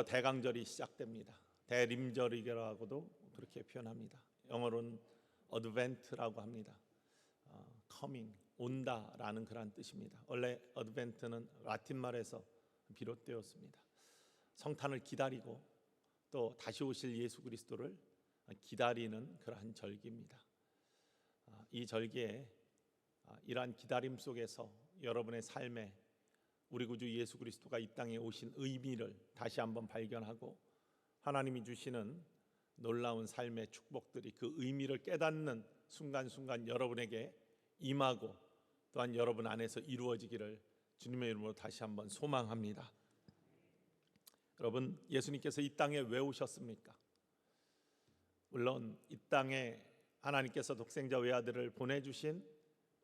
오늘부터 대강절이 시작됩니다. 대림절이라고도 그렇게 표현합니다. 영어로는 어드벤트라고 합니다. coming, 온다라는 그런 뜻입니다. 원래 어드벤트는 라틴 말에서 비롯되었습니다. 성탄을 기다리고 또 다시 오실 예수 그리스도를 기다리는 그러한 절기입니다. 이 절기에 이러한 기다림 속에서 여러분의 삶에 우리 구주 예수 그리스도가 이 땅에 오신 의미를 다시 한번 발견하고 하나님이 주시는 놀라운 삶의 축복들이 그 의미를 깨닫는 순간순간 여러분에게 임하고 또한 여러분 안에서 이루어지기를 주님의 이름으로 다시 한번 소망합니다. 여러분, 예수님께서 이 땅에 왜 오셨습니까? 물론 이 땅에 하나님께서 독생자 외아들을 보내주신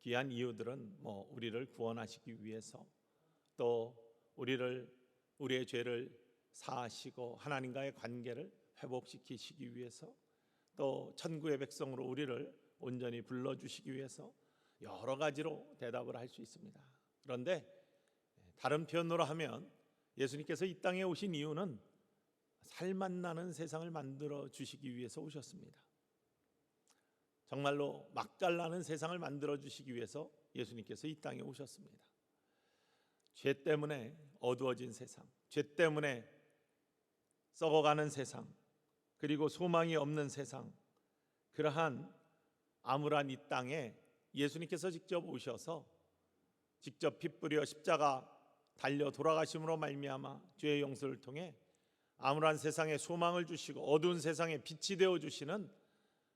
귀한 이유들은 우리를 구원하시기 위해서, 또 우리의 죄를 사하시고 하나님과의 관계를 회복시키시기 위해서, 또 천국의 백성으로 우리를 온전히 불러주시기 위해서 여러 가지로 대답을 할 수 있습니다. 그런데 다른 표현으로 하면 예수님께서 이 땅에 오신 이유는 살맛나는 세상을 만들어 주시기 위해서 오셨습니다. 정말로 맛깔나는 세상을 만들어 주시기 위해서 예수님께서 이 땅에 오셨습니다. 죄 때문에 어두워진 세상, 죄 때문에 썩어가는 세상, 그리고 소망이 없는 세상, 그러한 암울한 이 땅에 예수님께서 직접 오셔서 직접 피 뿌려 십자가 달려 돌아가심으로 말미암아 죄의 용서를 통해 암울한 세상에 소망을 주시고 어두운 세상에 빛이 되어 주시는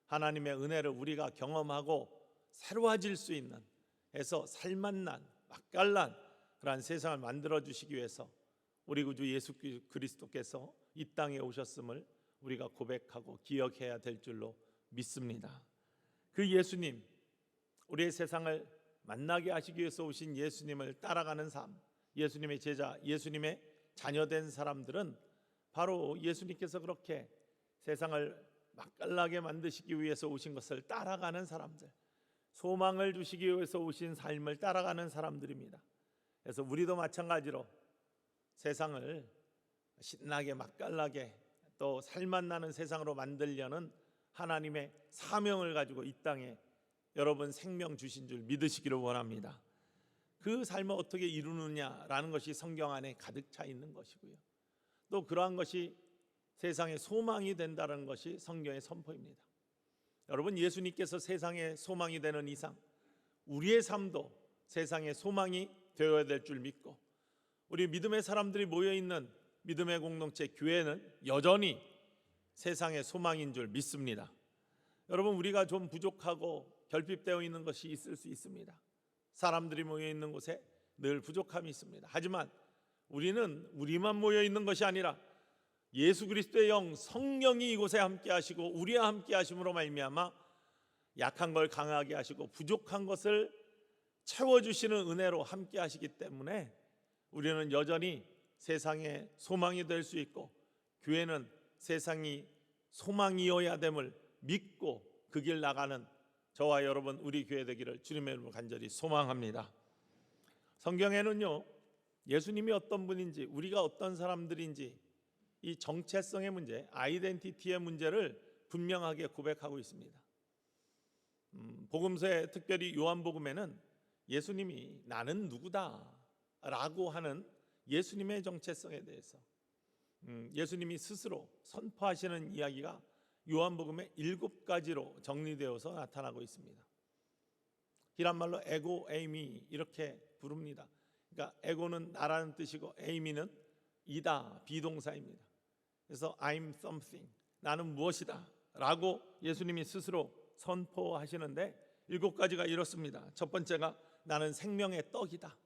하나님의 은혜를 우리가 경험하고 새로워질 수 있는, 해서 살맛난 맛깔난 그러한 세상을 만들어 주시기 위해서 우리 구주 예수 그리스도께서 이 땅에 오셨음을 우리가 고백하고 기억해야 될 줄로 믿습니다. 그 예수님, 우리의 세상을 만나게 하시기 위해서 오신 예수님을 따라가는 삶, 예수님의 제자, 예수님의 자녀된 사람들은 바로 예수님께서 그렇게 세상을 맛깔나게 만드시기 위해서 오신 것을 따라가는 사람들, 소망을 주시기 위해서 오신 삶을 따라가는 사람들입니다. 그래서 우리도 마찬가지로 세상을 신나게 맛깔나게 또 살맛나는 세상으로 만들려는 하나님의 사명을 가지고 이 땅에 여러분 생명 주신 줄 믿으시기를 원합니다. 그 삶을 어떻게 이루느냐라는 것이 성경 안에 가득 차 있는 것이고요, 또 그러한 것이 세상의 소망이 된다는 것이 성경의 선포입니다. 여러분, 예수님께서 세상의 소망이 되는 이상 우리의 삶도 세상의 소망이 되어야 될 줄 믿고, 우리 믿음의 사람들이 모여있는 믿음의 공동체 교회는 여전히 세상의 소망인 줄 믿습니다. 여러분, 우리가 좀 부족하고 결핍되어 있는 것이 있을 수 있습니다. 사람들이 모여있는 곳에 늘 부족함이 있습니다. 하지만 우리는 우리만 모여있는 것이 아니라 예수 그리스도의 영 성령이 이곳에 함께 하시고 우리와 함께 하심으로 말미암아 약한 걸 강하게 하시고 부족한 것을 채워주시는 은혜로 함께 하시기 때문에 우리는 여전히 세상의 소망이 될 수 있고, 교회는 세상이 소망이어야 됨을 믿고 그 길 나가는 저와 여러분 우리 교회 되기를 주님의 이름으로 간절히 소망합니다. 성경에는요, 예수님이 어떤 분인지, 우리가 어떤 사람들인지 이 정체성의 문제, 아이덴티티의 문제를 분명하게 고백하고 있습니다. 복음서에, 특별히 요한복음에는 예수님이 나는 누구다 라고 하는 예수님의 정체성에 대해서 예수님이 스스로 선포하시는 이야기가 요한복음의 7가지로 정리되어서 나타나고 있습니다. 히란말로 에고 에이미 이렇게 부릅니다. 그러니까 에고는 나라는 뜻이고 에이미는 이다, 비동사입니다. 그래서 I'm something, 나는 무엇이다 라고 예수님이 스스로 선포하시는데 7가지가 이렇습니다. 첫 번째가 나는 생명의 떡이다.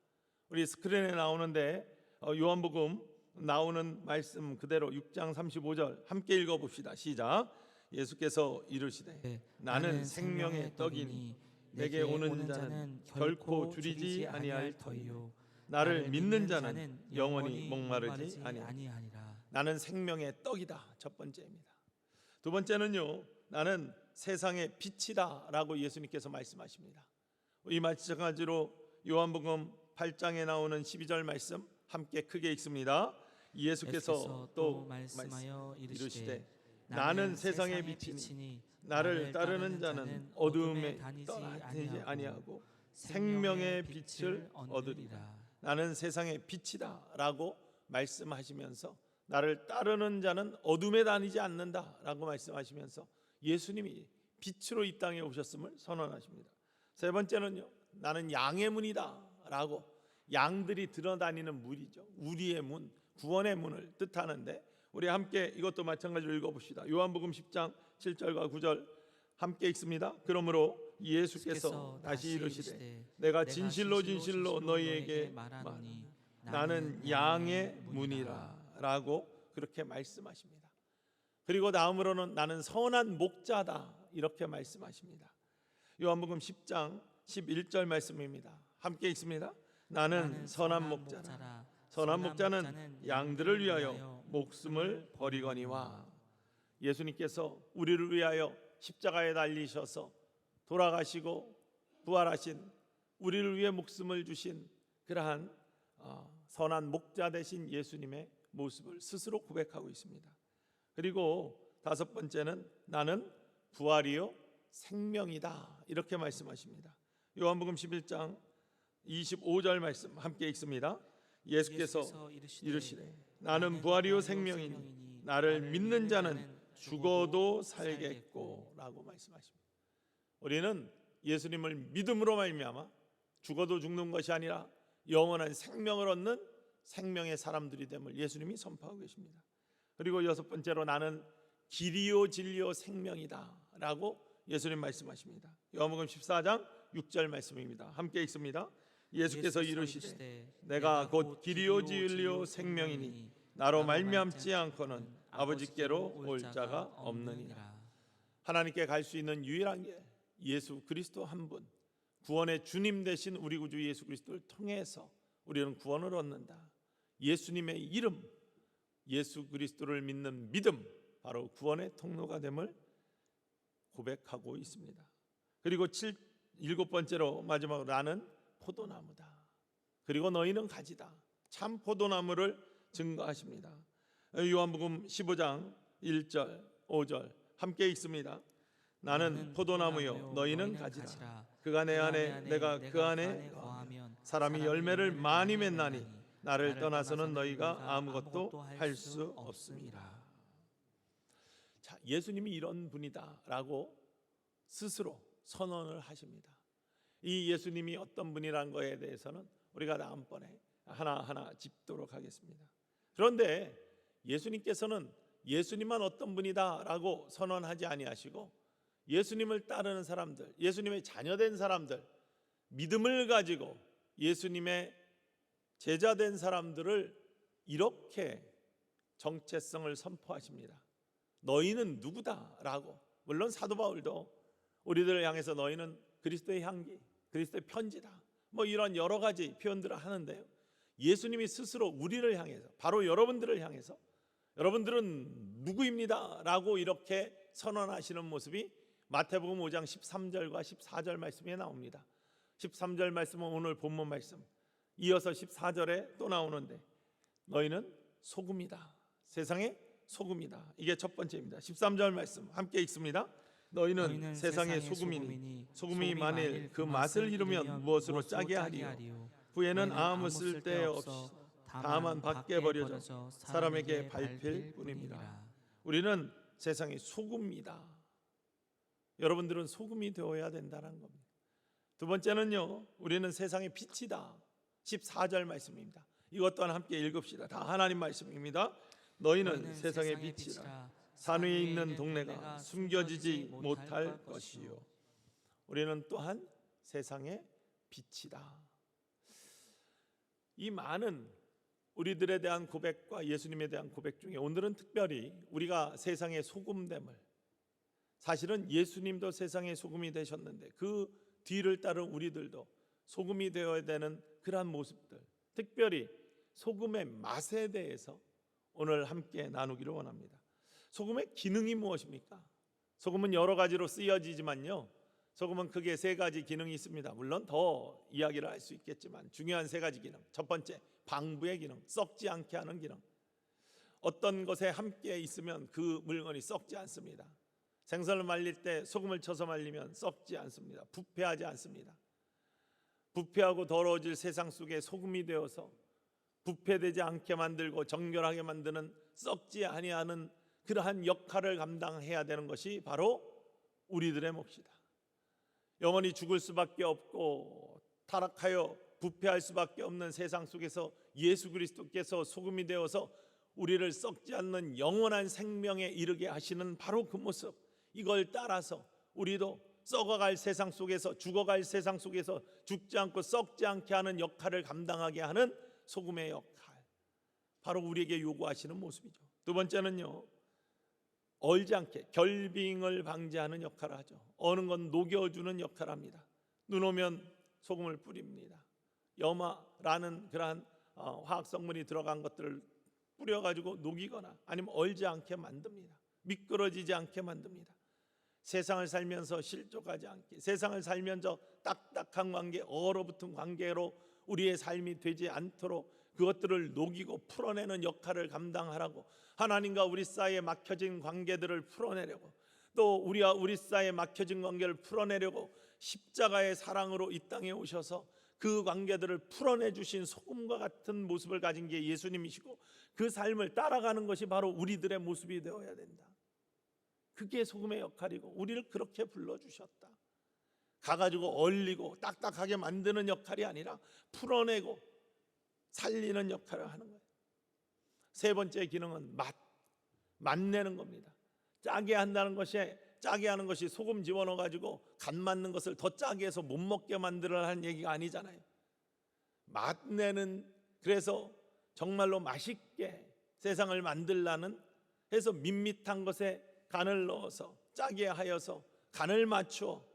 우리 스크린에 나오는데 요한복음 나오는 말씀 그대로 6장 35절 함께 읽어봅시다. 시작. 예수께서 이르시되 나는 생명의 떡이니 내게 오는 자는 결코 줄이지 아니할 터이요 나를 믿는 자는 영원히 목마르지 아니하니라. 나는 생명의 떡이다. 첫 번째입니다. 두 번째는요, 나는 세상의 빛이다 라고 예수님께서 말씀하십니다. 이 마찬가지로 요한복음 8장에 나오는 12절 말씀 함께 크게 읽습니다. 예수께서 또 말씀하여 이르시되 나는 세상의 빛이니 나를 따르는 자는 어두움에 다니지 아니하고 생명의 빛을 얻으리라. 나는 세상의 빛이다라고 말씀하시면서 나를 따르는 자는 어둠에 다니지 않는다라고 말씀하시면서 예수님이 빛으로 이 땅에 오셨음을 선언하십니다. 세 번째는요, 나는 양의 문이다라고, 양들이 들어다니는 문이죠. 우리의 문, 구원의 문을 뜻하는데, 우리 함께 이것도 마찬가지로 읽어봅시다. 요한복음 10장 7절과 9절 함께 읽습니다. 그러므로 예수께서 다시 이르시되 내가 진실로 진실로 너희에게 말하노니 나는 양의 문이라 라고 그렇게 말씀하십니다. 그리고 다음으로는 나는 선한 목자다 이렇게 말씀하십니다. 요한복음 10장 11절 말씀입니다. 함께 읽습니다. 나는 선한 목자라. 선한 목자는 양들을 위하여 목숨을 버리거니와. 예수님께서 우리를 위하여 십자가에 달리셔서 돌아가시고 부활하신, 우리를 위해 목숨을 주신 그러한 선한 목자 되신 예수님의 모습을 스스로 고백하고 있습니다. 그리고 다섯 번째는 나는 부활이요 생명이다 이렇게 말씀하십니다. 요한복음 11장 25절 말씀 함께 읽습니다. 예수께서 이르시되 나는 부활이요 생명이니 나를 믿는 자는 죽어도 살겠고 라고 말씀하십니다. 우리는 예수님을 믿음으로 말미암아 죽어도 죽는 것이 아니라 영원한 생명을 얻는 생명의 사람들이 됨을 예수님이 선포하고 계십니다. 그리고 여섯 번째로 나는 길이요 진리요 생명이다 라고 예수님 말씀하십니다. 요한복음 14장 6절 말씀입니다. 함께 읽습니다. 예수께서 이르시되 내가 곧 길이요 진리요 생명이니 나로 말미암지 않고는 아버지께로 올 자가 없느니라. 하나님께 갈 수 있는 유일한 게 예수 그리스도 한 분, 구원의 주님 되신 우리 구주 예수 그리스도를 통해서 우리는 구원을 얻는다. 예수님의 이름, 예수 그리스도를 믿는 믿음, 바로 구원의 통로가 됨을 고백하고 있습니다. 그리고 일곱 번째로 마지막으로 나는 포도나무다. 그리고 너희는 가지다. 참 포도나무를 증거하십니다. 요한복음 15장 1절 5절 함께 읽습니다. 나는 포도나무요 너희는 가지라. 그가 내 안에 내가 그 안에 거하면 사람이 열매를 많이 맺나니 나를 떠나서는 너희가 아무것도 할 수 없습니다. 자, 예수님이 이런 분이다라고 스스로 선언을 하십니다. 이 예수님이 어떤 분이라는 것에 대해서는 우리가 다음번에 하나하나 짚도록 하겠습니다. 그런데 예수님께서는 예수님만 어떤 분이다라고 선언하지 아니하시고 예수님을 따르는 사람들, 예수님의 자녀된 사람들, 믿음을 가지고 예수님의 제자된 사람들을 이렇게 정체성을 선포하십니다. 너희는 누구다라고. 물론 사도 바울도 우리들을 향해서 너희는 그리스도의 향기, 그리스도의 편지다, 뭐 이런 여러 가지 표현들을 하는데요, 예수님이 스스로 우리를 향해서, 바로 여러분들을 향해서 여러분들은 누구입니다 라고 이렇게 선언하시는 모습이 마태복음 5장 13절과 14절 말씀에 나옵니다. 13절 말씀은 오늘 본문 말씀, 이어서 14절에 또 나오는데 너희는 소금이다, 세상의 소금이다. 이게 첫 번째입니다. 13절 말씀 함께 읽습니다. 너희는 세상의 소금이니 소금이 만일 그 맛을 잃으면 무엇으로 짜게 하리요. 후에는 아무 쓸데없이 다만 밖에 버려져 사람에게 밟힐 뿐입니다. 우리는 세상의 소금이다. 여러분들은 소금이 되어야 된다는 겁니다. 두 번째는요, 우리는 세상의 빛이다. 14절 말씀입니다. 이것 또한 함께 읽읍시다. 다 하나님 말씀입니다. 너희는 세상의 빛이라. 산 위에 있는 동네가 숨겨지지 못할 것이요. 우리는 또한 세상의 빛이다. 이 많은 우리들에 대한 고백과 예수님에 대한 고백 중에 오늘은 특별히 우리가 세상의 소금됨을, 사실은 예수님도 세상의 소금이 되셨는데 그 뒤를 따른 우리들도 소금이 되어야 되는 그러한 모습들, 특별히 소금의 맛에 대해서 오늘 함께 나누기를 원합니다. 소금의 기능이 무엇입니까? 소금은 여러 가지로 쓰여지지만요, 소금은 크게 세 가지 기능이 있습니다. 물론 더 이야기를 할 수 있겠지만 중요한 세 가지 기능. 첫 번째, 방부의 기능, 썩지 않게 하는 기능. 어떤 것에 함께 있으면 그 물건이 썩지 않습니다. 생선을 말릴 때 소금을 쳐서 말리면 썩지 않습니다. 부패하지 않습니다. 부패하고 더러워질 세상 속에 소금이 되어서 부패되지 않게 만들고 정결하게 만드는 썩지 아니하는 그러한 역할을 감당해야 되는 것이 바로 우리들의 몫이다. 영원히 죽을 수밖에 없고 타락하여 부패할 수밖에 없는 세상 속에서 예수 그리스도께서 소금이 되어서 우리를 썩지 않는 영원한 생명에 이르게 하시는 바로 그 모습, 이걸 따라서 우리도 썩어갈 세상 속에서, 죽어갈 세상 속에서 죽지 않고 썩지 않게 하는 역할을 감당하게 하는 소금의 역할, 바로 우리에게 요구하시는 모습이죠. 두 번째는요, 얼지 않게 결빙을 방지하는 역할을 하죠. 어느 건 녹여주는 역할을 합니다. 눈 오면 소금을 뿌립니다. 염화라는 그러한 화학 성분이 들어간 것들을 뿌려가지고 녹이거나 아니면 얼지 않게 만듭니다. 미끄러지지 않게 만듭니다. 세상을 살면서 실족하지 않게, 세상을 살면서 딱딱한 관계, 얼어붙은 관계로 우리의 삶이 되지 않도록 그것들을 녹이고 풀어내는 역할을 감당하라고, 하나님과 우리 사이에 막혀진 관계들을 풀어내려고, 또 우리와 우리 사이에 막혀진 관계를 풀어내려고 십자가의 사랑으로 이 땅에 오셔서 그 관계들을 풀어내 주신 소금과 같은 모습을 가진 게 예수님이시고, 그 삶을 따라가는 것이 바로 우리들의 모습이 되어야 된다. 그게 소금의 역할이고 우리를 그렇게 불러주셨다. 가가지고 얼리고 딱딱하게 만드는 역할이 아니라 풀어내고 살리는 역할을 하는 거예요. 세 번째 기능은 맛내는 겁니다. 짜게 한다는 것이, 짜게 하는 것이 소금 집어넣어 가지고 간 맞는 것을 더 짜게 해서 못 먹게 만들어라는 얘기가 아니잖아요. 맛내는, 그래서 정말로 맛있게 세상을 만들라는 해서 밋밋한 것에 간을 넣어서 짜게 하여서 간을 맞추어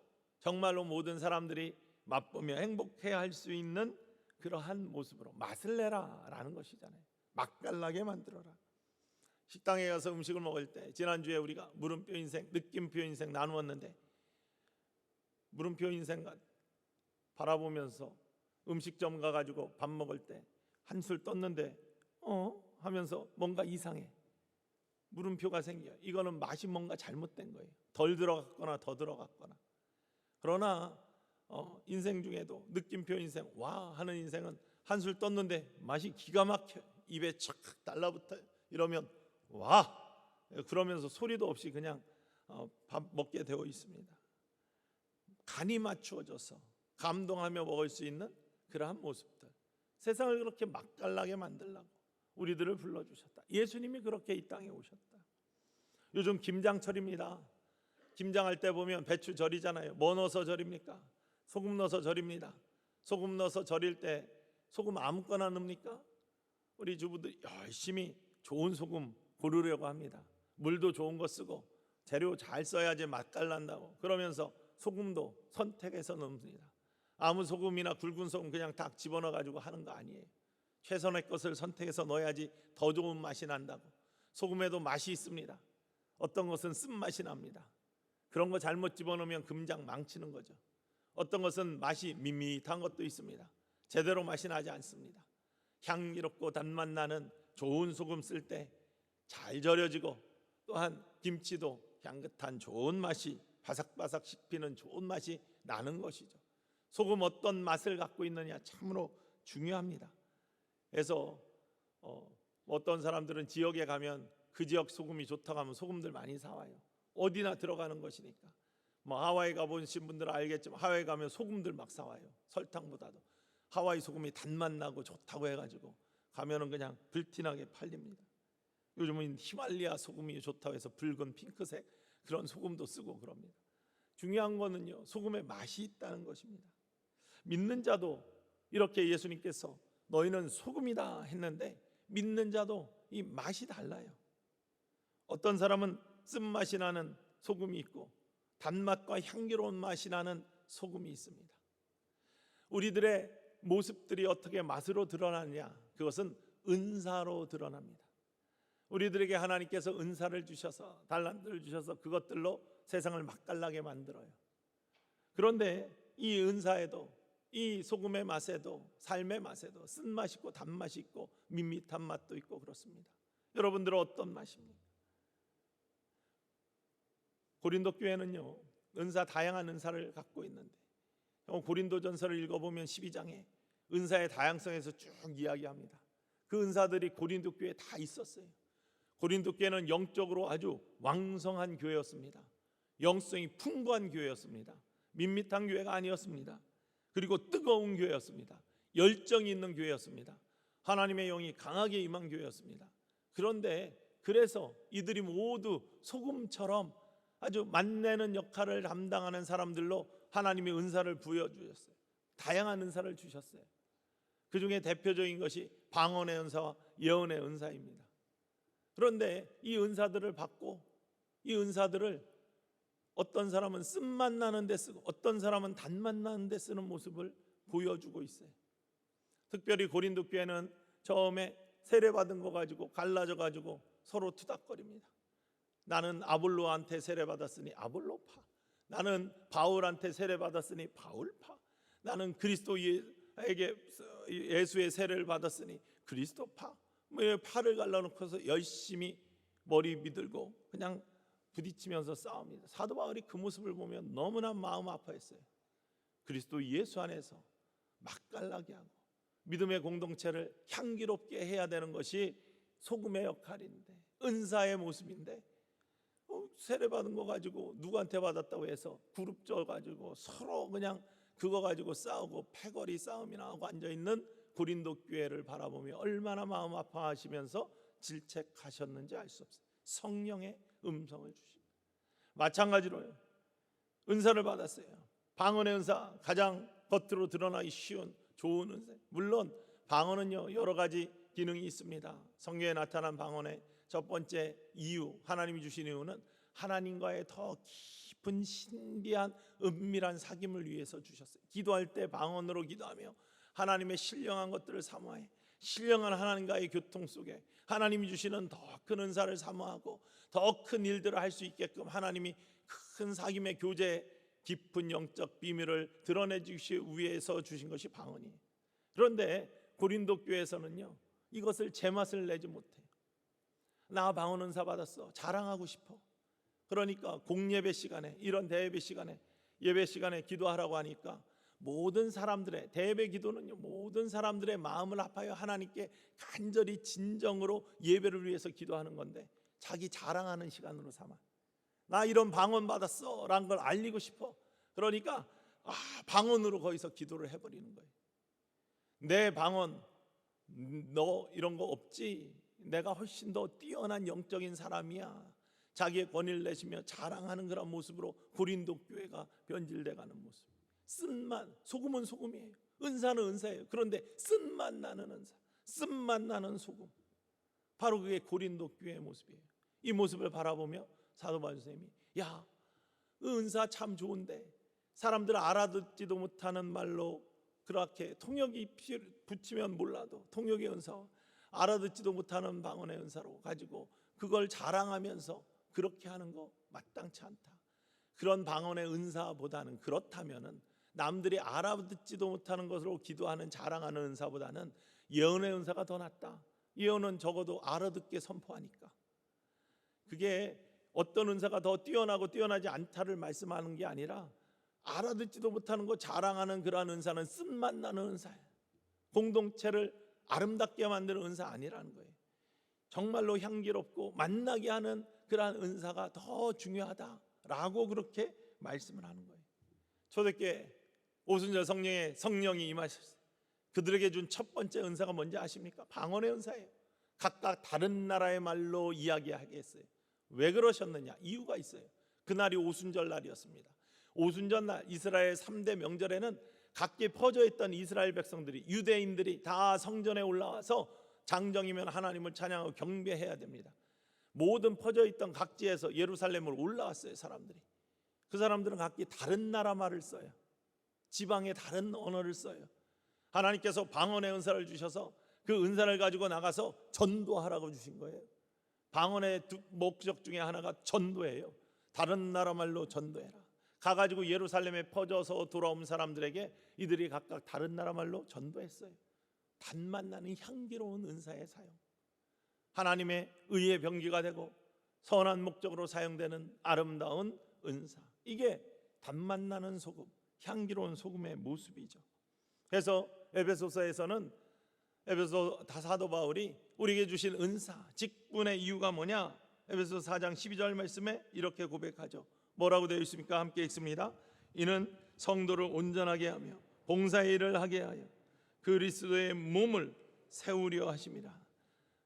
정말로 모든 사람들이 맛보며 행복해야 할 수 있는 그러한 모습으로 맛을 내라라는 것이잖아요. 맛깔나게 만들어라. 식당에 가서 음식을 먹을 때, 지난주에 우리가 물음표 인생, 느낌표 인생 나누었는데, 물음표 인생 바라보면서 음식점 가가지고 밥 먹을 때 한술 떴는데 하면서 뭔가 이상해, 물음표가 생겨요. 이거는 맛이 뭔가 잘못된 거예요. 덜 들어갔거나 더 들어갔거나. 그러나 인생 중에도 느낌표 인생, 와 하는 인생은 한술 떴는데 맛이 기가 막혀요. 입에 착 달라붙어요. 이러면 와, 그러면서 소리도 없이 그냥 밥 먹게 되어 있습니다. 간이 맞추어져서 감동하며 먹을 수 있는 그러한 모습들, 세상을 그렇게 맛깔나게 만들라고 우리들을 불러주셨다. 예수님이 그렇게 이 땅에 오셨다. 요즘 김장철입니다. 김장할 때 보면 배추 절이잖아요. 뭐 넣어서 절입니까? 소금 넣어서 절입니다. 소금 넣어서 절일 때 소금 아무거나 넣습니까? 우리 주부들 열심히 좋은 소금 고르려고 합니다. 물도 좋은 거 쓰고 재료 잘 써야지 맛깔난다고 그러면서 소금도 선택해서 넣습니다. 아무 소금이나 굵은 소금 그냥 딱 집어넣어 가지고 하는 거 아니에요. 최선의 것을 선택해서 넣어야지 더 좋은 맛이 난다고. 소금에도 맛이 있습니다. 어떤 것은 쓴맛이 납니다. 그런 거 잘못 집어넣으면 금장 망치는 거죠. 어떤 것은 맛이 밋밋한 것도 있습니다. 제대로 맛이 나지 않습니다. 향기롭고 단맛 나는 좋은 소금 쓸 때 잘 절여지고, 또한 김치도 향긋한 좋은 맛이, 바삭바삭 씹히는 좋은 맛이 나는 것이죠. 소금 어떤 맛을 갖고 있느냐 참으로 중요합니다. 그래서 어떤 사람들은 지역에 가면 그 지역 소금이 좋다고 하면 소금들 많이 사와요. 어디나 들어가는 것이니까. 하와이 가보신 분들은 알겠지만 하와이 가면 소금들 막 사와요. 설탕보다도 하와이 소금이 단맛 나고 좋다고 해가지고 가면은 그냥 불티나게 팔립니다. 요즘은 히말리아 소금이 좋다고 해서 붉은 핑크색 그런 소금도 쓰고 그럽니다. 중요한 거는요, 소금에 맛이 있다는 것입니다. 믿는 자도 이렇게 예수님께서 너희는 소금이다 했는데, 믿는 자도 이 맛이 달라요. 어떤 사람은 쓴맛이 나는 소금이 있고 단맛과 향기로운 맛이 나는 소금이 있습니다. 우리들의 모습들이 어떻게 맛으로 드러나느냐, 그것은 은사로 드러납니다. 우리들에게 하나님께서 은사를 주셔서, 달란트를 주셔서 그것들로 세상을 맛깔나게 만들어요. 그런데 이 은사에도, 이 소금의 맛에도, 삶의 맛에도 쓴맛이 있고 단맛이 있고 밋밋한 맛도 있고 그렇습니다. 여러분들은 어떤 맛입니까? 고린도 교회는요, 은사, 다양한 은사를 갖고 있는데, 고린도전서를 읽어보면 12장에 은사의 다양성에서 쭉 이야기합니다. 그 은사들이 고린도 교회에 다 있었어요. 고린도 교회는 영적으로 아주 왕성한 교회였습니다. 영성이 풍부한 교회였습니다. 밋밋한 교회가 아니었습니다. 그리고 뜨거운 교회였습니다. 열정이 있는 교회였습니다. 하나님의 영이 강하게 임한 교회였습니다. 그런데 그래서 이들이 모두 소금처럼 아주 맛내는 역할을 담당하는 사람들로 하나님의 은사를 부여주셨어요. 다양한 은사를 주셨어요. 그 중에 대표적인 것이 방언의 은사와 예언의 은사입니다. 그런데 이 은사들을 받고 이 은사들을 어떤 사람은 쓴맛 나는 데 쓰고 어떤 사람은 단맛 나는 데 쓰는 모습을 보여주고 있어요. 특별히 고린도 교회는 처음에 세례받은 거 가지고 갈라져 가지고 서로 투닥거립니다. 나는 아볼로한테 세례받았으니 아볼로파, 나는 바울한테 세례받았으니 바울파, 나는 그리스도에게 예수의 세례를 받았으니 그리스도파, 팔을 갈라놓고서 열심히 머리 비들고 그냥 부딪히면서 싸웁니다. 사도 바울이 그 모습을 보면 너무나 마음 아파했어요. 그리스도 예수 안에서 맛깔나게 하고 믿음의 공동체를 향기롭게 해야 되는 것이 소금의 역할인데, 은사의 모습인데, 세례받은 거 가지고 누구한테 받았다고 해서 그룹 져 가지고 서로 그냥 그거 가지고 싸우고 패거리 싸움이나 하고 앉아있는 고린도 교회를 바라보며 얼마나 마음 아파하시면서 질책하셨는지 알 수 없어요. 성령의 음성을 주십니다. 마찬가지로요, 은사를 받았어요. 방언의 은사, 가장 겉으로 드러나기 쉬운 좋은 은사. 물론 방언은요 여러 가지 기능이 있습니다. 성경에 나타난 방언의 첫 번째 이유, 하나님이 주신 이유는 하나님과의 더 깊은 신비한 은밀한 사귐을 위해서 주셨어요. 기도할 때 방언으로 기도하며 하나님의 신령한 것들을 사모해 신령한 하나님과의 교통 속에 하나님이 주시는 더 큰 은사를 사모하고 더 큰 일들을 할 수 있게끔 하나님이 큰 사귐의 교제, 깊은 영적 비밀을 드러내주시기 위해서 주신 것이 방언이에요. 그런데 고린도 교회에서는요 이것을 제맛을 내지 못해요. 나 방언 은사 받았어, 자랑하고 싶어. 그러니까 공예배 시간에, 이런 대예배 시간에, 예배 시간에 기도하라고 하니까 모든 사람들의, 대예배 기도는요 모든 사람들의 마음을 아파요 하나님께 간절히 진정으로 예배를 위해서 기도하는 건데, 자기 자랑하는 시간으로 삼아 나 이런 방언 받았어 라는 걸 알리고 싶어. 그러니까 방언으로 거기서 기도를 해버리는 거예요. 내 방언, 너 이런 거 없지, 내가 훨씬 더 뛰어난 영적인 사람이야, 자기의 권위를 내시며 자랑하는 그런 모습으로 고린도 교회가 변질돼가는 모습. 쓴맛, 소금은 소금이에요. 은사는 은사예요. 그런데 쓴맛 나는 은사, 쓴맛 나는 소금, 바로 그게 고린도 교회의 모습이에요. 이 모습을 바라보며 사도 바울 선생님이 야, 은사 참 좋은데 사람들 알아듣지도 못하는 말로 그렇게 통역이 붙이면 몰라도 통역의 은사와 알아듣지도 못하는 방언의 은사로 가지고 그걸 자랑하면서 그렇게 하는 거 마땅치 않다. 그런 방언의 은사보다는, 그렇다면은 남들이 알아듣지도 못하는 것으로 기도하는 자랑하는 은사보다는 예언의 은사가 더 낫다. 예언은 적어도 알아듣게 선포하니까. 그게 어떤 은사가 더 뛰어나고 뛰어나지 않다를 말씀하는 게 아니라 알아듣지도 못하는 거 자랑하는 그러한 은사는 쓴맛 나는 은사예요. 공동체를 아름답게 만드는 은사 아니라는 거예요. 정말로 향기롭고 만나게 하는 그러한 은사가 더 중요하다라고 그렇게 말씀을 하는 거예요. 초대교회 오순절 성령이 임하셨어요. 그들에게 준 첫 번째 은사가 뭔지 아십니까? 방언의 은사예요. 각각 다른 나라의 말로 이야기하게 했어요. 왜 그러셨느냐? 이유가 있어요. 그날이 오순절 날이었습니다. 오순절 날 이스라엘 3대 명절에는 각기 퍼져 있던 이스라엘 백성들이, 유대인들이 다 성전에 올라와서 장정이면 하나님을 찬양하고 경배해야 됩니다. 모든 퍼져 있던 각지에서 예루살렘으로 올라왔어요. 사람들이. 그 사람들은 각기 다른 나라 말을 써요. 지방의 다른 언어를 써요. 하나님께서 방언의 은사를 주셔서 그 은사를 가지고 나가서 전도하라고 주신 거예요. 방언의 목적 중에 하나가 전도예요. 다른 나라 말로 전도해라. 가가지고 예루살렘에 퍼져서 돌아온 사람들에게 이들이 각각 다른 나라 말로 전도했어요. 단맛 나는 향기로운 은사의 사용. 하나님의 의의 병기가 되고 선한 목적으로 사용되는 아름다운 은사, 이게 단맛 나는 소금, 향기로운 소금의 모습이죠. 그래서 에베소서에서는 에베소 사도 바울이 우리에게 주신 은사, 직분의 이유가 뭐냐? 에베소 4장 12절 말씀에 이렇게 고백하죠. 뭐라고 되어 있습니까? 함께 읽습니다. 이는 성도를 온전하게 하며 봉사의 일을 하게 하여 그리스도의 몸을 세우려 하심이라.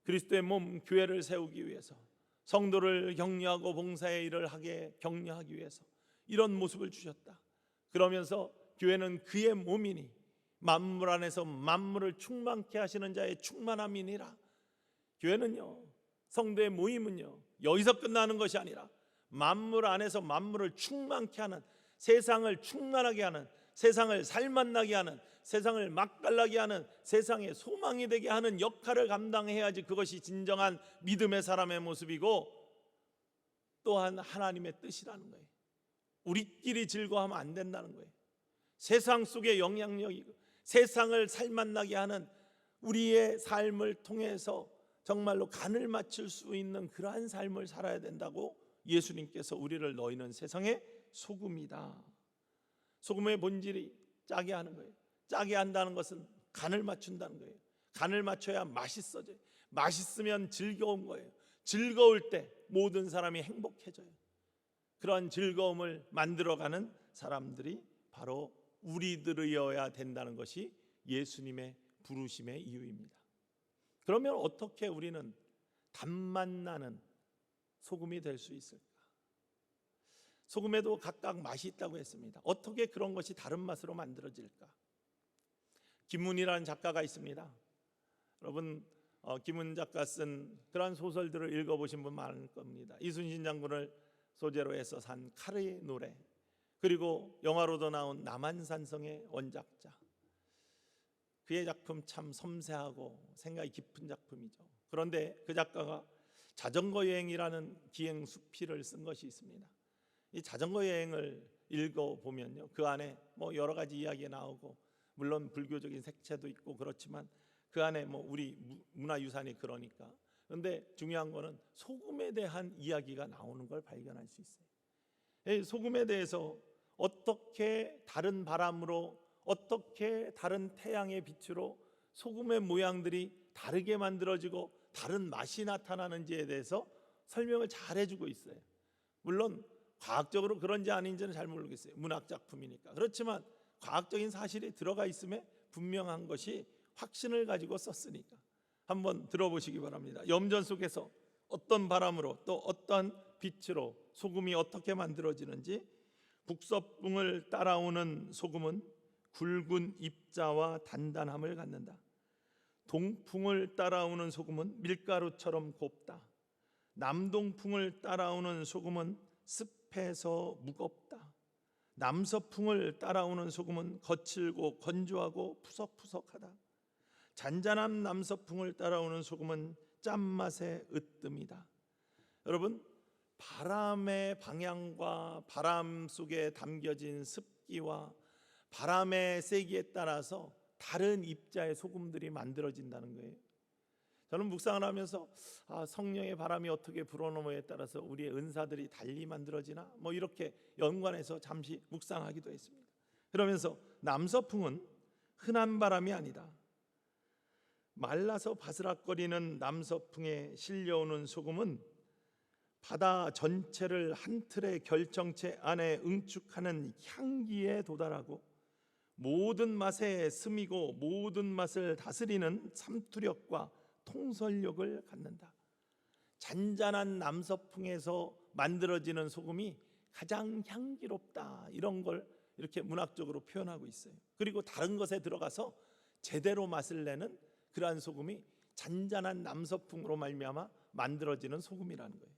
그리스도의 몸 교회를 세우기 위해서, 성도를 격려하고 봉사의 일을 하게 격려하기 위해서 이런 모습을 주셨다. 그러면서 교회는 그의 몸이니 만물 안에서 만물을 충만케 하시는 자의 충만함이니라. 교회는요, 성도의 모임은요, 여기서 끝나는 것이 아니라 만물 안에서 만물을 충만케 하는, 세상을 충만하게 하는, 세상을 살맛나게 하는, 세상을 맛깔나게 하는, 세상의 소망이 되게 하는 역할을 감당해야지 그것이 진정한 믿음의 사람의 모습이고, 또한 하나님의 뜻이라는 거예요. 우리끼리 즐거워하면 안 된다는 거예요. 세상 속의 영향력이고 세상을 살맛나게 하는 우리의 삶을 통해서 정말로 간을 맞출 수 있는 그러한 삶을 살아야 된다고 예수님께서 우리를 너희는 세상의 소금이다. 소금의 본질이 짜게 하는 거예요. 짜게 한다는 것은 간을 맞춘다는 거예요. 간을 맞춰야 맛있어져요. 맛있으면 즐거운 거예요. 즐거울 때 모든 사람이 행복해져요. 그러한 즐거움을 만들어가는 사람들이 바로 우리들이어야 된다는 것이 예수님의 부르심의 이유입니다. 그러면 어떻게 우리는 단맛 나는 소금이 될 수 있을까? 소금에도 각각 맛이 있다고 했습니다. 어떻게 그런 것이 다른 맛으로 만들어질까? 김문이라는 작가가 있습니다. 여러분, 김문 작가 쓴 그러한 소설들을 읽어보신 분 많을 겁니다. 이순신 장군을 소재로 해서 산 칼의 노래, 그리고 영화로도 나온 남한산성의 원작자. 그의 작품 참 섬세하고 생각이 깊은 작품이죠. 그런데 그 작가가 자전거 여행이라는 기행 수필을 쓴 것이 있습니다. 이 자전거 여행을 읽어보면요, 그 안에 뭐 여러 가지 이야기가 나오고, 물론 불교적인 색채도 있고 그렇지만 그 안에 뭐 우리 문화유산이 그러니까, 그런데 중요한 거는 소금에 대한 이야기가 나오는 걸 발견할 수 있어요. 이 소금에 대해서 어떻게 다른 바람으로, 어떻게 다른 태양의 빛으로 소금의 모양들이 다르게 만들어지고 다른 맛이 나타나는지에 대해서 설명을 잘 해주고 있어요. 물론 과학적으로 그런지 아닌지는 잘 모르겠어요. 문학 작품이니까. 그렇지만 과학적인 사실이 들어가 있음에 분명한 것이 확신을 가지고 썼으니까 한번 들어보시기 바랍니다. 염전 속에서 어떤 바람으로 또 어떤 빛으로 소금이 어떻게 만들어지는지. 북서풍을 따라오는 소금은 굵은 입자와 단단함을 갖는다. 동풍을 따라오는 소금은 밀가루처럼 곱다. 남동풍을 따라오는 소금은 습해서 무겁다. 남서풍을 따라오는 소금은 거칠고 건조하고 푸석푸석하다. 잔잔한 남서풍을 따라오는 소금은 짠맛의 으뜸이다. 여러분, 바람의 방향과 바람 속에 담겨진 습기와 바람의 세기에 따라서 다른 입자의 소금들이 만들어진다는 거예요. 저는 묵상을 하면서 성령의 바람이 어떻게 불어넣음에 따라서 우리의 은사들이 달리 만들어지나 뭐 이렇게 연관해서 잠시 묵상하기도 했습니다. 그러면서 남서풍은 흔한 바람이 아니다. 말라서 바스락거리는 남서풍에 실려오는 소금은 바다 전체를 한 틀의 결정체 안에 응축하는 향기에 도달하고 모든 맛에 스미고 모든 맛을 다스리는 삼투력과 통솔력을 갖는다. 잔잔한 남서풍에서 만들어지는 소금이 가장 향기롭다, 이런 걸 이렇게 문학적으로 표현하고 있어요. 그리고 다른 것에 들어가서 제대로 맛을 내는 그러한 소금이 잔잔한 남서풍으로 말미암아 만들어지는 소금이라는 거예요.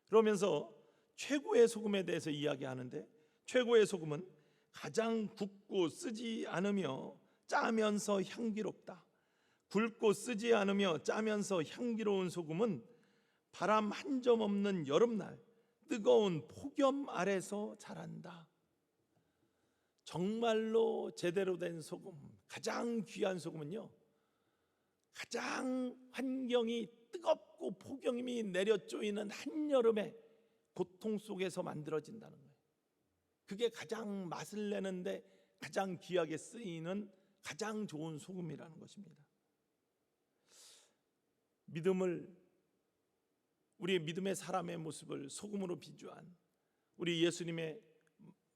그러면서 최고의 소금에 대해서 이야기하는데, 최고의 소금은 가장 굵고 쓰지 않으며 짜면서 향기롭다. 굵고 쓰지 않으며 짜면서 향기로운 소금은 바람 한 점 없는 여름날 뜨거운 폭염 아래서 자란다. 정말로 제대로 된 소금, 가장 귀한 소금은요, 가장 환경이 뜨겁고 폭염이 내려쪼이는 한여름에 고통 속에서 만들어진다는 거예요. 그게 가장 맛을 내는데 가장 귀하게 쓰이는 가장 좋은 소금이라는 것입니다. 우리의 믿음의 사람의 모습을 소금으로 비주한 우리 예수님의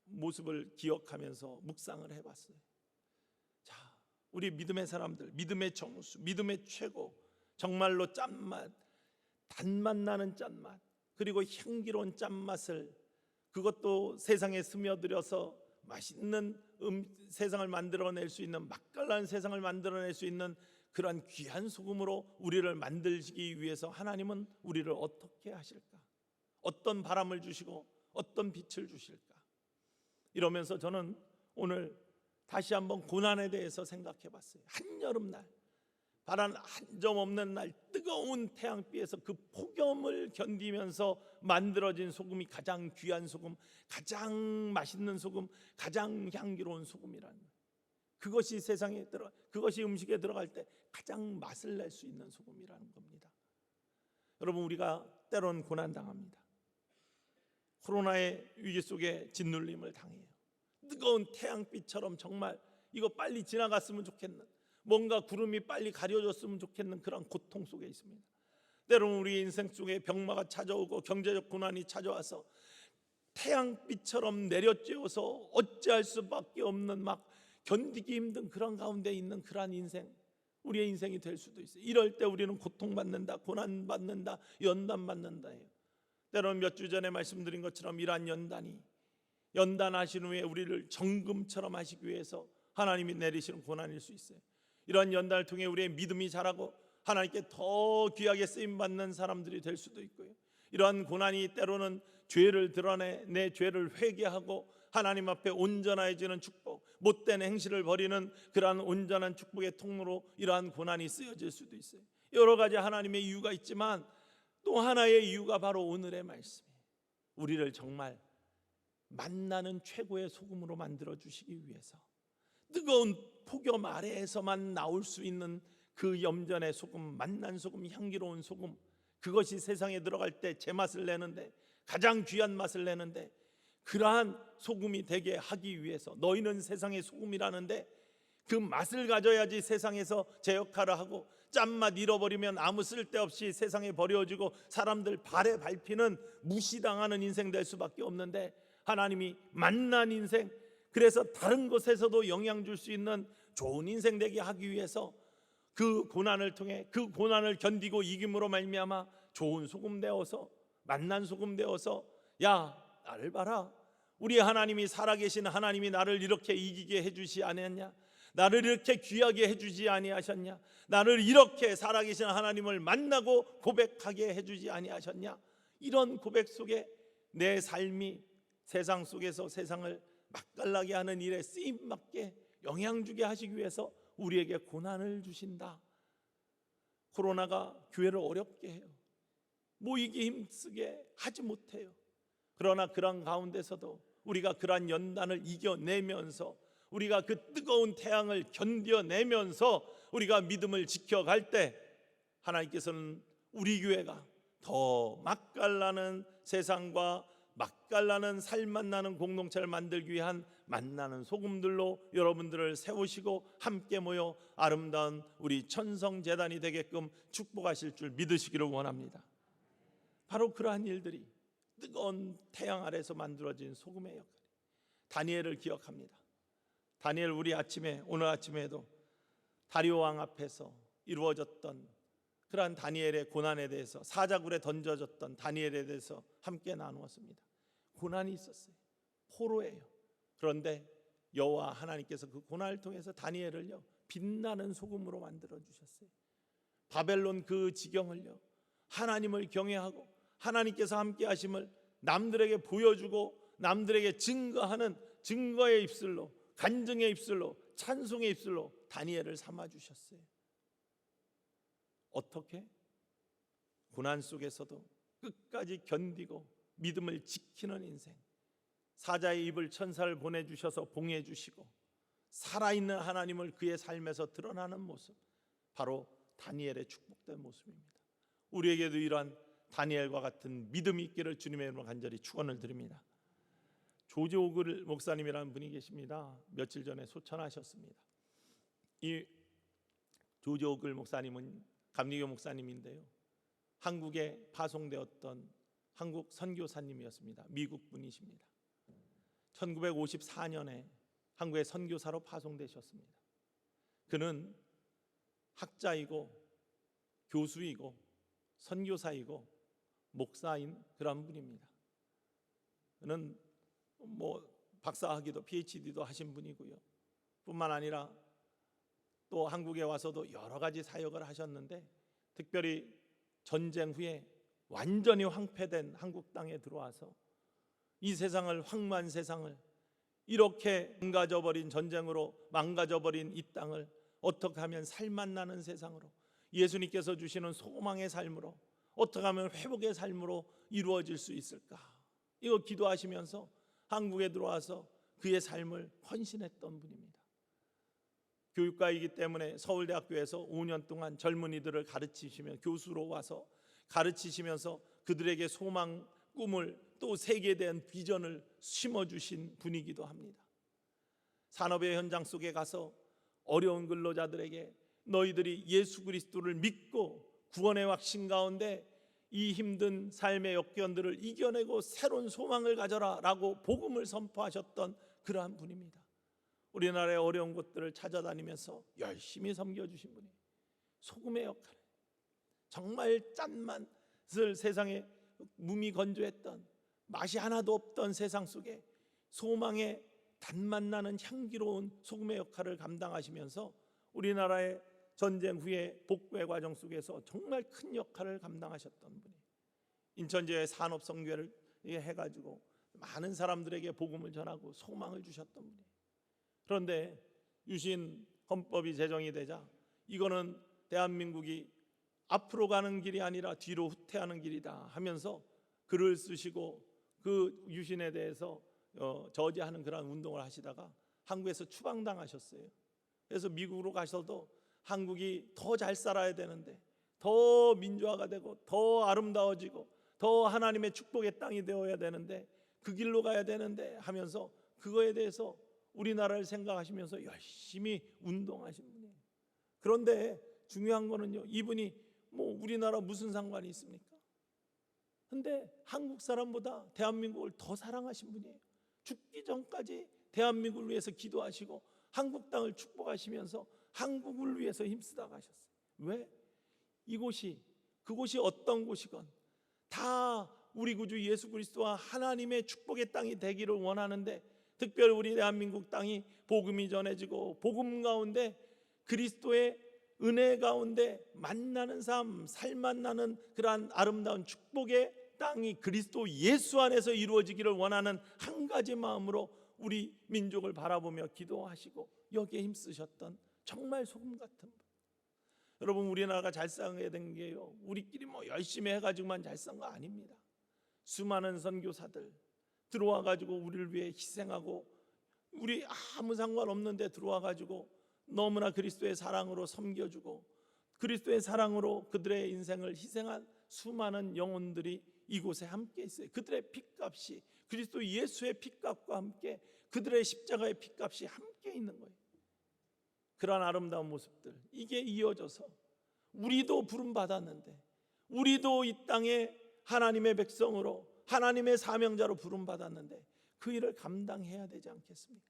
모습을 기억하면서 묵상을 해봤어요. 자, 우리 믿음의 사람들, 믿음의 정수, 믿음의 최고, 정말로 짠맛, 단맛 나는 짠맛, 그리고 향기로운 짠맛을, 그것도 세상에 스며들어서 맛있는 세상을 만들어낼 수 있는, 맛깔나는 세상을 만들어낼 수 있는 그러한 귀한 소금으로 우리를 만들기 위해서 하나님은 우리를 어떻게 하실까? 어떤 바람을 주시고 어떤 빛을 주실까? 이러면서 저는 오늘 다시 한번 고난에 대해서 생각해 봤어요. 한여름날, 바람 한 점 없는 날, 뜨거운 태양빛에서 그 폭염을 견디면서 만들어진 소금이 가장 귀한 소금, 가장 맛있는 소금, 가장 향기로운 소금이라는 거예요. 그것이 그것이 음식에 들어갈 때 가장 맛을 낼 수 있는 소금이라는 겁니다. 여러분, 우리가 때론 고난당합니다. 코로나의 위기 속에 짓눌림을 당해요. 뜨거운 태양빛처럼 정말 이거 빨리 지나갔으면 좋겠는, 뭔가 구름이 빨리 가려졌으면 좋겠는 그런 고통 속에 있습니다. 때로는 우리 인생 속에 병마가 찾아오고 경제적 고난이 찾아와서 태양빛처럼 내려쬐어서 어찌할 수밖에 없는, 막 견디기 힘든 그런 가운데 있는 그러한 인생, 우리의 인생이 될 수도 있어요. 이럴 때 우리는 고통받는다, 고난받는다, 연단받는다 해요. 때로는 몇 주 전에 말씀드린 것처럼 이러한 연단하신 후에 우리를 정금처럼 하시기 위해서 하나님이 내리시는 고난일 수 있어요. 이러한 연단을 통해 우리의 믿음이 자라고 하나님께 더 귀하게 쓰임받는 사람들이 될 수도 있고요. 이러한 고난이 때로는 죄를 드러내 내 죄를 회개하고 하나님 앞에 온전해지는 축복, 못된 행실을 버리는 그러한 온전한 축복의 통로로 이러한 고난이 쓰여질 수도 있어요. 여러 가지 하나님의 이유가 있지만 또 하나의 이유가 바로 오늘의 말씀이에요. 우리를 정말 만나는 최고의 소금으로 만들어 주시기 위해서, 뜨거운 폭염 아래에서만 나올 수 있는 그 염전의 소금, 만난 소금, 향기로운 소금, 그것이 세상에 들어갈 때 제맛을 내는데, 가장 귀한 맛을 내는데, 그러한 소금이 되게 하기 위해서 너희는 세상의 소금이라는데 그 맛을 가져야지 세상에서 제 역할을 하고, 짠맛 잃어버리면 아무 쓸데없이 세상에 버려지고 사람들 발에 밟히는 무시당하는 인생 될 수밖에 없는데, 하나님이 만난 인생, 그래서 다른 곳에서도 영향 줄 수 있는 좋은 인생 되게 하기 위해서 그 고난을 통해, 그 고난을 견디고 이김으로 말미암아 좋은 소금 되어서, 만난 소금 되어서, 야 나를 봐라, 우리 하나님이 살아계신 하나님이 나를 이렇게 이기게 해주지 아니했냐, 나를 이렇게 귀하게 해주지 아니하셨냐, 나를 이렇게 살아계신 하나님을 만나고 고백하게 해주지 아니하셨냐. 이런 고백 속에 내 삶이 세상 속에서 세상을 맛깔나게 하는 일에 쓰임받게 영향주게 하시기 위해서 우리에게 고난을 주신다. 코로나가 교회를 어렵게 해요. 모이기 힘쓰게 하지 못해요. 그러나 그런 가운데서도 우리가 그러한 연단을 이겨내면서, 우리가 그 뜨거운 태양을 견뎌내면서 우리가 믿음을 지켜갈 때, 하나님께서는 우리 교회가 더 맛깔나는 세상과 맛깔나는 살맛 나는 공동체를 만들기 위한 만나는 소금들로 여러분들을 세우시고 함께 모여 아름다운 우리 천성재단이 되게끔 축복하실 줄 믿으시기를 원합니다. 바로 그러한 일들이 뜨거운 태양 아래서 만들어진 소금의 역할. 다니엘을 기억합니다. 다니엘, 우리 오늘 아침에도 다리오 왕 앞에서 이루어졌던 그러한 다니엘의 고난에 대해서, 사자굴에 던져졌던 다니엘에 대해서 함께 나누었습니다. 고난이 있었어요. 포로예요. 그런데 여호와 하나님께서 그 고난을 통해서 다니엘을요 빛나는 소금으로 만들어 주셨어요. 바벨론 그 지경을요 하나님을 경외하고 하나님께서 함께 하심을 남들에게 보여주고 남들에게 증거하는 증거의 입술로, 간증의 입술로, 찬송의 입술로 다니엘을 삼아 주셨어요. 어떻게? 고난 속에서도 끝까지 견디고 믿음을 지키는 인생, 사자의 입을 천사를 보내주셔서 봉해주시고 살아있는 하나님을 그의 삶에서 드러나는 모습, 바로 다니엘의 축복된 모습입니다. 우리에게도 이러한 다니엘과 같은 믿음이 있기를 주님의 이름으로 간절히 축원을 드립니다. 조지 오글 목사님이라는 분이 계십니다. 며칠 전에 소천하셨습니다. 이 조지 오글 목사님은 감리교 목사님인데요, 한국에 파송되었던 한국 선교사님이었습니다. 미국 분이십니다. 1954년에 한국에 선교사로 파송되셨습니다. 그는 학자이고 교수이고 선교사이고 목사인 그런 분입니다. 그는 박사학위도 PhD도 하신 분이고요. 뿐만 아니라 또 한국에 와서도 여러 가지 사역을 하셨는데, 특별히 전쟁 후에 완전히 황폐된 한국 땅에 들어와서 이 세상을, 황무한 세상을, 이렇게 망가져버린, 전쟁으로 망가져버린 이 땅을 어떻게 하면 살맛나는 세상으로, 예수님께서 주시는 소망의 삶으로, 어떻게 하면 회복의 삶으로 이루어질 수 있을까, 이거 기도하시면서 한국에 들어와서 그의 삶을 헌신했던 분입니다. 교육가이기 때문에 서울대학교에서 5년 동안 젊은이들을 가르치시며, 교수로 와서 가르치시면서 그들에게 소망, 꿈을, 또 세계에 대한 비전을 심어주신 분이기도 합니다. 산업의 현장 속에 가서 어려운 근로자들에게 너희들이 예수 그리스도를 믿고 구원의 확신 가운데 이 힘든 삶의 역경들을 이겨내고 새로운 소망을 가져라 라고 복음을 선포하셨던 그러한 분입니다. 우리나라의 어려운 곳들을 찾아다니면서 열심히 섬겨주신 분이, 소금의 역할, 정말 짠맛을 세상에 몸이 건조했던, 맛이 하나도 없던 세상 속에 소망의 단맛 나는 향기로운 소금의 역할을 감당하시면서 우리나라의 전쟁 후에 복구의 과정 속에서 정말 큰 역할을 감당하셨던 분이, 인천지의 산업선교를 해가지고 많은 사람들에게 복음을 전하고 소망을 주셨던 분이. 그런데 유신 헌법이 제정이 되자 이거는 대한민국이 앞으로 가는 길이 아니라 뒤로 후퇴하는 길이다 하면서 글을 쓰시고 그 유신에 대해서 저지하는 그런 운동을 하시다가 한국에서 추방당하셨어요. 그래서 미국으로 가셔도 한국이 더 잘 살아야 되는데, 더 민주화가 되고 더 아름다워지고 더 하나님의 축복의 땅이 되어야 되는데, 그 길로 가야 되는데 하면서 그거에 대해서 우리나라를 생각하시면서 열심히 운동하신 분이에요. 그런데 중요한 거는요, 이분이 우리나라 무슨 상관이 있습니까? 근데 한국 사람보다 대한민국을 더 사랑하신 분이에요. 죽기 전까지 대한민국을 위해서 기도하시고 한국 땅을 축복하시면서 한국을 위해서 힘쓰다 가셨어요. 왜? 이곳이, 그곳이 어떤 곳이건 다 우리 구주 예수 그리스도와 하나님의 축복의 땅이 되기를 원하는데, 특별히 우리 대한민국 땅이 복음이 전해지고 복음 가운데 그리스도의 은혜 가운데 만나는 삶, 살맛나는 그러한 아름다운 축복의 땅이 그리스도 예수 안에서 이루어지기를 원하는 한 가지 마음으로 우리 민족을 바라보며 기도하시고 여기에 힘쓰셨던 정말 소금 같은 분. 여러분, 우리나라가 잘 사게 된 게요, 우리끼리 열심히 해가지고만 잘 산 거 아닙니다. 수많은 선교사들 들어와가지고 우리를 위해 희생하고, 우리 아무 상관없는데 들어와가지고 너무나 그리스도의 사랑으로 섬겨주고 그리스도의 사랑으로 그들의 인생을 희생한 수많은 영혼들이 이곳에 함께 있어요. 그들의 핏값이, 그리스도 예수의 핏값과 함께 그들의 십자가의 핏값이 함께 있는 거예요. 그러한 아름다운 모습들, 이게 이어져서 우리도 부름받았는데, 우리도 이 땅에 하나님의 백성으로, 하나님의 사명자로 부름받았는데 그 일을 감당해야 되지 않겠습니까?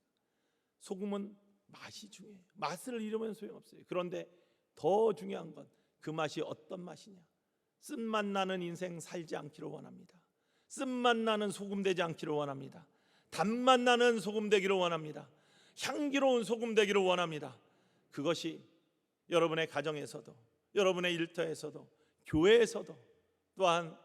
소금은 맛이 중요해요. 맛을 잃으면 소용없어요. 그런데 더 중요한 건 그 맛이 어떤 맛이냐. 쓴맛 나는 인생 살지 않기를 원합니다. 쓴맛 나는 소금 되지 않기를 원합니다. 단맛 나는 소금 되기를 원합니다. 향기로운 소금 되기를 원합니다. 그것이 여러분의 가정에서도, 여러분의 일터에서도, 교회에서도, 또한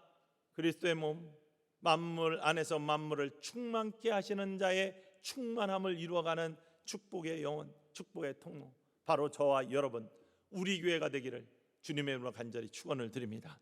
그리스도의 몸 만물 안에서 만물을 충만케 하시는 자의 충만함을 이루어가는 축복의 영혼, 축복의 통로, 바로 저와 여러분, 우리 교회가 되기를 주님의 이름으로 간절히 축원을 드립니다.